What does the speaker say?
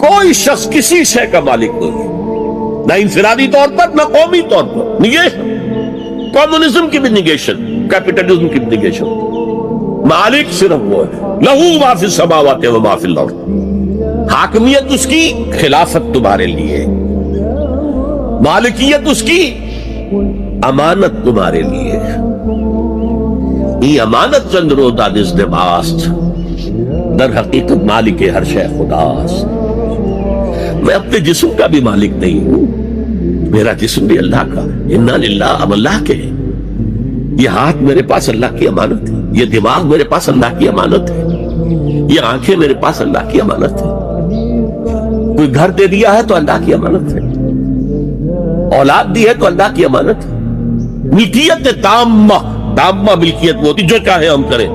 कोई शख्स किसी शय का मालिक नहीं, ना इंफरादी तौर पर ना कौमी तौर पर। निगेशन, कम्युनिज्म की भी निगेशन, कैपिटलिज्म की भी निगेशन। मालिक सिर्फ वो है, लहू माफिल समावात व माफिल अर्द। हाकमियत उसकी, खिलाफत तुम्हारे लिए, मालिकियत उसकी, अमानत तुम्हारे लिए। ये अमानत चंद रोदा दिस नबास्त, दर हकीकत मालिक हर शय खुदास्त। मैं अपने जिस्म का भी मालिक नहीं हूं, मेरा जिस्म भी अल्लाह का। इन्ना लिल्लाह, अब अल्लाह के हैं। ये हाथ मेरे पास अल्लाह की अमानत है, ये दिमाग मेरे पास अल्लाह की अमानत है, ये आंखें मेरे पास अल्लाह की अमानत है। कोई घर दे दिया है तो अल्लाह की अमानत है, औलाद दी है तो अल्लाह की अमानत है। मिल्कियत ताम्मा, ताम्मा मिल्कियत वो होती जो चाहे हम करें।